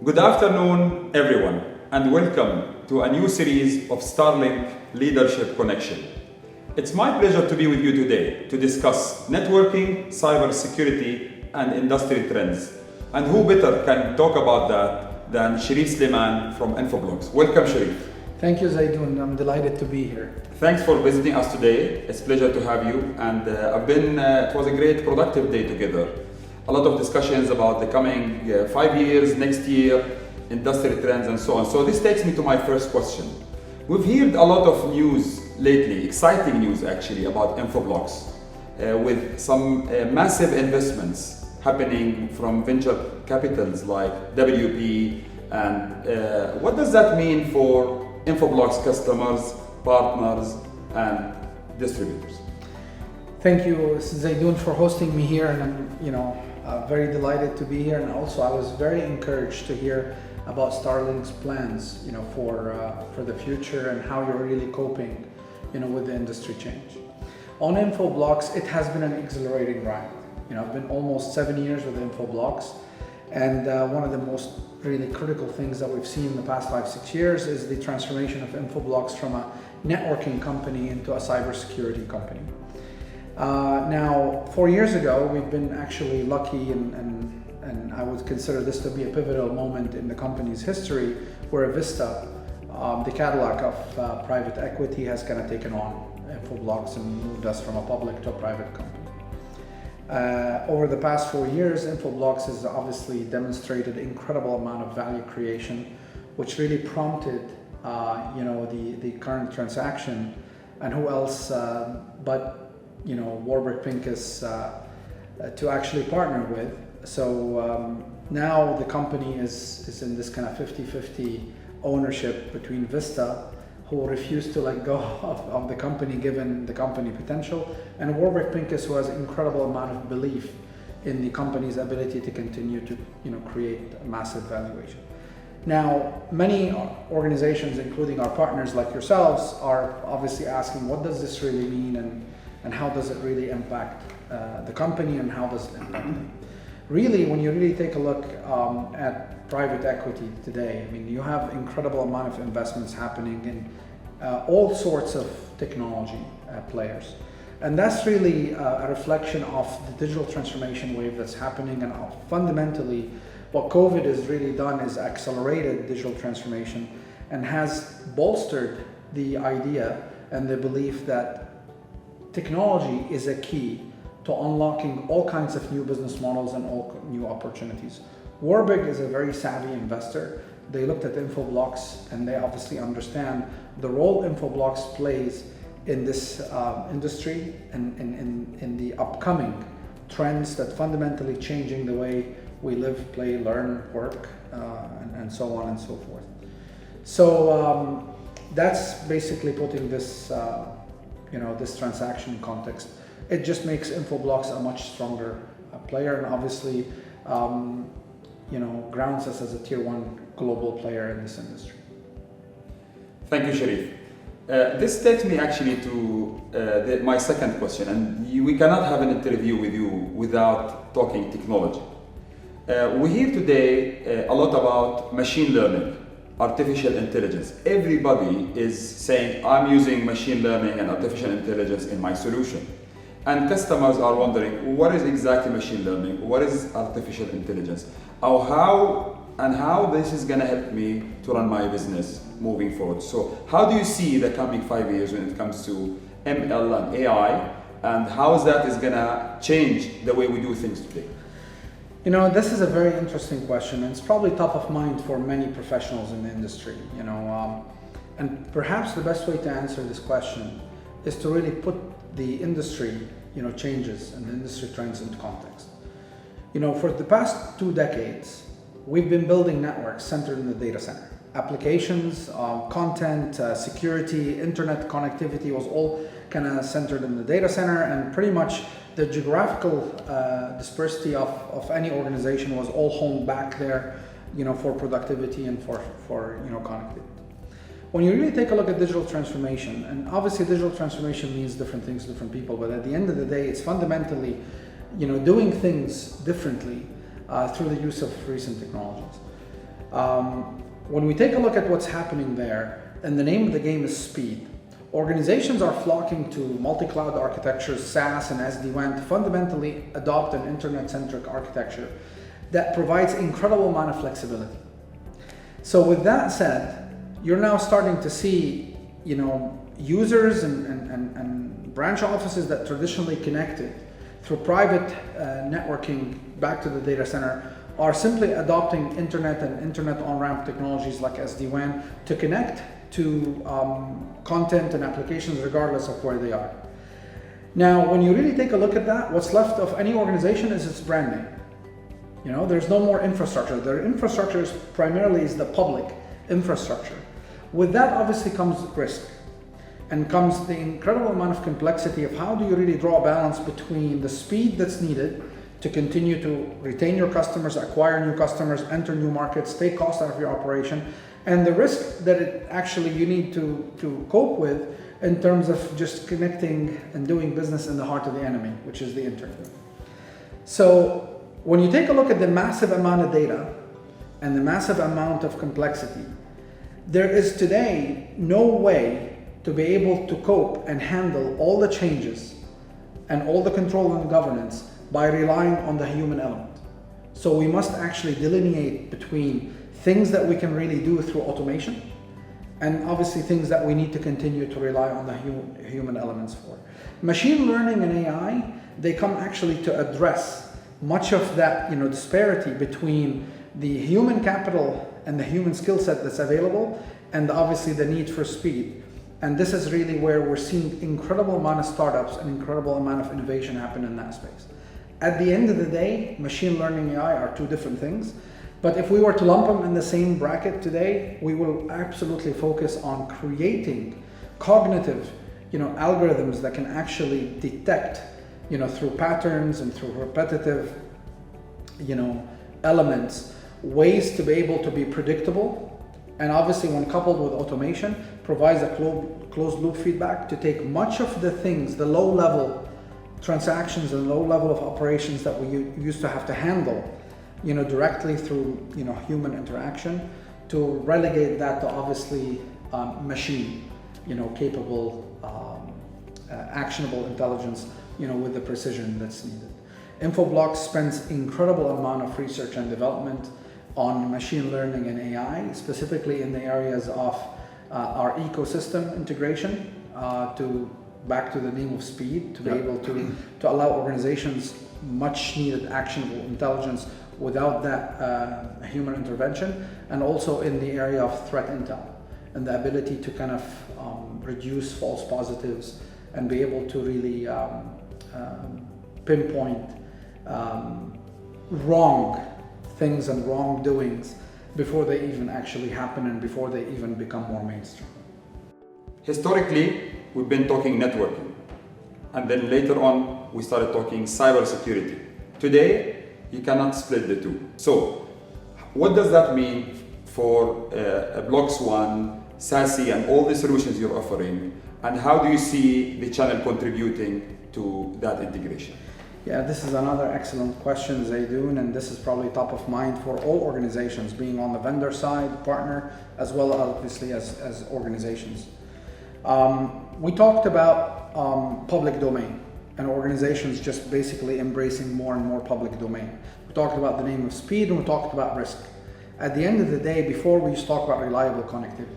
Good afternoon, everyone, and welcome to a new series of StarLink Leadership Connection. It's my pleasure to be with you today to discuss networking, cybersecurity, and industry trends. And who better can talk about that than Cherif Sleiman from Infoblox. Welcome, Cherif. Thank you, Zaidoun. I'm delighted to be here. Thanks for visiting us today. It's a pleasure to have you. And it was a great, productive day together. A lot of discussions about the coming 5 years, next year, industry trends, and so on. So this takes me to my first question. We've heard a lot of news lately, exciting news actually, about Infoblox, with some massive investments happening from venture capitals like WP. And what does that mean for Infoblox customers, partners, and distributors? Thank you, Zaidoun, for hosting me here, and I'm very delighted to be here. And also, I was very encouraged to hear about StarLink's plans, for the future and how you're really coping, with the industry change. On Infoblox, it has been an exhilarating ride. I've been almost 7 years with Infoblox, and one of the most really critical things that we've seen in the past 5-6 years is the transformation of Infoblox from a networking company into a cybersecurity company. Now, 4 years ago, we've been actually lucky, and I would consider this to be a pivotal moment in the company's history, where Vista, the Cadillac of private equity, has kind of taken on Infoblox and moved us from a public to a private company. Over the past 4 years, Infoblox has obviously demonstrated incredible amount of value creation, which really prompted, the current transaction. And who else but Warburg Pincus to actually partner with. So now the company is in this kind of 50-50 ownership between Vista, who refused to let go of the company given the company potential, and Warburg Pincus, who has an incredible amount of belief in the company's ability to continue to create a massive valuation. Now, many organizations, including our partners like yourselves, are obviously asking, what does this really mean, and how does it really impact the company, and how does it impact them? Really, when you really take a look at private equity today, you have incredible amount of investments happening in all sorts of technology players. And that's really a reflection of the digital transformation wave that's happening. And fundamentally, what COVID has really done is accelerated digital transformation and has bolstered the idea and the belief that technology is a key to unlocking all kinds of new business models and all new opportunities. Warburg is a very savvy investor. They looked at Infoblox, and they obviously understand the role Infoblox plays in this industry and in the upcoming trends that fundamentally changing the way we live, play, learn, work, and so on and so forth. So that's basically putting this this transaction in context. It just makes Infoblox a much stronger player, and obviously, grounds us as a tier 1 global player in this industry. Thank you, Cherif. This takes me actually to my second question, and we cannot have an interview with you without talking technology. We hear today a lot about machine learning, artificial intelligence. Everybody is saying, I'm using machine learning and artificial intelligence in my solution. And customers are wondering, what is exactly machine learning? What is artificial intelligence? How this is going to help me to run my business moving forward? So how do you see the coming 5 years when it comes to ML and AI, and how that is going to change the way we do things today? This is a very interesting question, and it's probably top of mind for many professionals in the industry. And perhaps the best way to answer this question is to really put the industry, changes and the industry trends into context. For the past 2 decades, we've been building networks centered in the data center. Applications, content, security, internet connectivity was all kind of centered in the data center, and pretty much the geographical dispersity of any organization was all honed back there, for productivity and for connectivity. When you really take a look at digital transformation, and obviously digital transformation means different things to different people, but at the end of the day, it's fundamentally, doing things differently through the use of recent technologies. When we take a look at what's happening there, and the name of the game is speed, organizations are flocking to multi-cloud architectures, SaaS and SD-WAN, to fundamentally adopt an internet-centric architecture that provides incredible amount of flexibility. So with that said, you're now starting to see, users and branch offices that traditionally connected through private networking back to the data center are simply adopting internet and internet on-ramp technologies like SD-WAN to connect to content and applications regardless of where they are. Now, when you really take a look at that, what's left of any organization is its brand name. There's no more infrastructure. Their infrastructure is primarily the public infrastructure. With that obviously comes risk, and comes the incredible amount of complexity of how do you really draw a balance between the speed that's needed to continue to retain your customers, acquire new customers, enter new markets, take cost out of your operation, and the risk that you need to cope with in terms of just connecting and doing business in the heart of the enemy, which is the internet. So when you take a look at the massive amount of data and the massive amount of complexity, there is today no way to be able to cope and handle all the changes and all the control and governance by relying on the human element. So we must actually delineate between things that we can really do through automation and obviously things that we need to continue to rely on the human elements for. Machine learning and AI, they come actually to address much of that disparity between the human capital and the human skill set that's available, and obviously the need for speed. And this is really where we're seeing incredible amount of startups and incredible amount of innovation happen in that space. At the end of the day, machine learning and AI are two different things, but if we were to lump them in the same bracket today, we will absolutely focus on creating cognitive algorithms that can actually detect through patterns and through repetitive elements, ways to be able to be predictable, and obviously when coupled with automation, provides a closed loop feedback to take much of the things, the low level transactions and low level of operations that we used to have to handle directly through human interaction, to relegate that to obviously machine capable actionable intelligence with the precision that's needed. Infoblox spends incredible amount of research and development on machine learning and AI, specifically in the areas of our ecosystem integration, back to the name of speed, to be able to allow organizations much needed actionable intelligence without that human intervention, and also in the area of threat intel and the ability to kind of reduce false positives and be able to really pinpoint wrong things and wrongdoings before they even actually happen and before they even become more mainstream. Historically, we've been talking networking, and then later on we started talking cybersecurity. Today, you cannot split the two. So, what does that mean for Blox One, SASE, and all the solutions you're offering, and how do you see the channel contributing to that integration? Yeah, this is another excellent question, Zaidun, and this is probably top of mind for all organizations, being on the vendor side, partner, as well obviously as organizations. We talked about public domain and organizations just basically embracing more and more public domain. We talked about the name of speed and we talked about risk. At the end of the day, before we used to talk about reliable connectivity.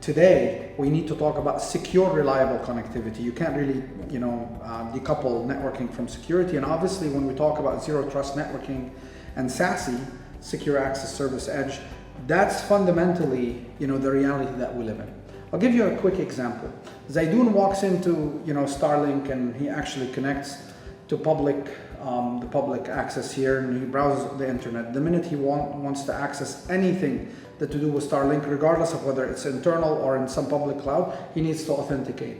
Today, we need to talk about secure, reliable connectivity. You can't really, decouple networking from security. And obviously, when we talk about zero trust networking and SASE, secure access service edge, that's fundamentally, the reality that we live in. I'll give you a quick example. Zaidun walks into, StarLink, and he actually connects to the public access here, and he browses the internet. The minute he wants to access anything that to do with Starlink, regardless of whether it's internal or in some public cloud, he needs to authenticate.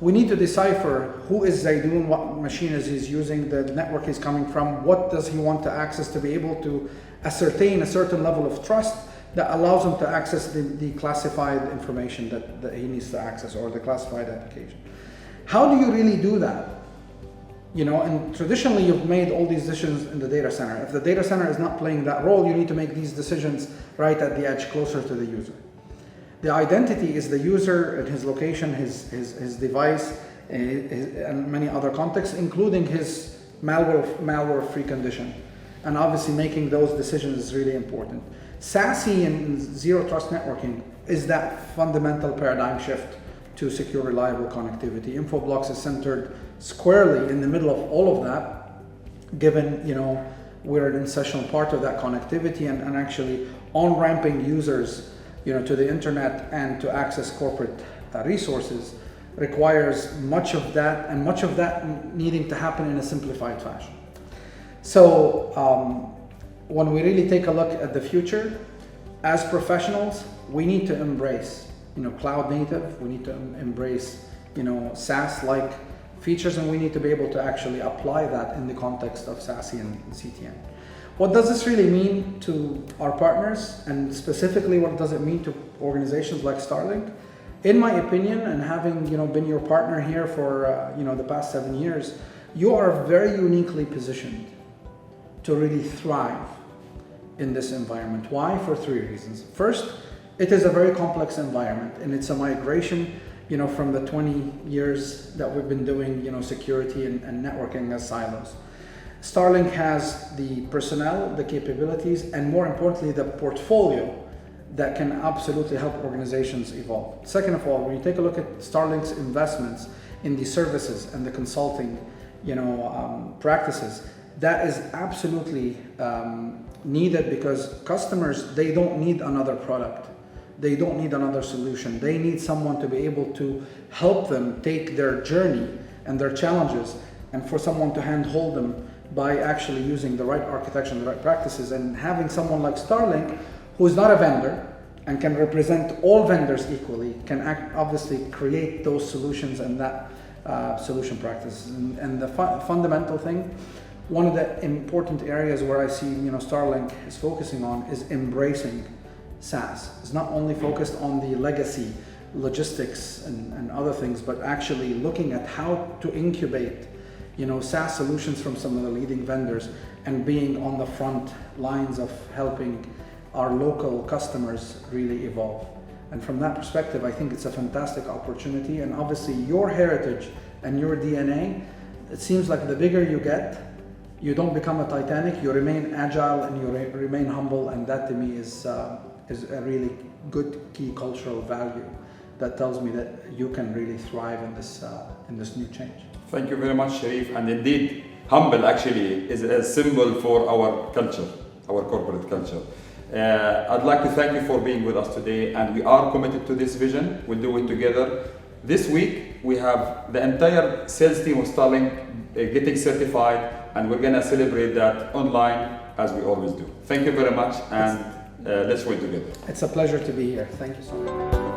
We need to decipher who is Zaidun, what machine is he's using, the network he's coming from, what does he want to access, to be able to ascertain a certain level of trust that allows him to access the classified information that he needs to access, or the classified application. How do you really do that And traditionally you've made all these decisions in the data center. If the data center is not playing that role, you need to make these decisions right at the edge, closer to the user. The identity is the user and his location, his device, and many other contexts, including his malware-free condition. And obviously making those decisions is really important. SASE and zero trust networking is that fundamental paradigm shift to secure, reliable connectivity. Infoblox is centered squarely in the middle of all of that, given we're an essential part of that connectivity and actually on-ramping users to the internet and to access corporate resources requires much of that, and much of that needing to happen in a simplified fashion. So when we really take a look at the future, as professionals, we need to embrace cloud native, we need to embrace SaaS-like features, and we need to be able to actually apply that in the context of SASE and CTN. What does this really mean to our partners, and specifically what does it mean to organizations like StarLink? In my opinion, and having been your partner here for the past 7 years, you are very uniquely positioned to really thrive in this environment. Why? For 3 reasons. First, it is a very complex environment, and it's a migration from the 20 years that we've been doing security and networking as silos. StarLink has the personnel, the capabilities, and more importantly, the portfolio that can absolutely help organizations evolve. Second of all, when you take a look at StarLink's investments in the services and the consulting practices, that is absolutely needed, because customers, they don't need another product. They don't need another solution. They need someone to be able to help them take their journey and their challenges, and for someone to handhold them by actually using the right architecture and the right practices, and having someone like StarLink, who is not a vendor and can represent all vendors equally, can obviously create those solutions and that solution practices. And the fundamental thing, one of the important areas where I see StarLink is focusing on is embracing SaaS. It's not only focused on the legacy logistics and other things, but actually looking at how to incubate SaaS solutions from some of the leading vendors, and being on the front lines of helping our local customers really evolve. And from that perspective, I think it's a fantastic opportunity. And obviously your heritage and your DNA, it seems like the bigger you get, you don't become a Titanic, you remain agile and you remain humble, and that to me is a really good key cultural value that tells me that you can really thrive in this new change. Thank you very much, Cherif. And indeed, humble actually is a symbol for our culture, our corporate culture. I'd like to thank you for being with us today, and we are committed to this vision. We'll do it together. This week, we have the entire sales team of StarLink getting certified, and we're gonna celebrate that online as we always do. Thank you very much, and let's win together. It's a pleasure to be here. Thank you so much.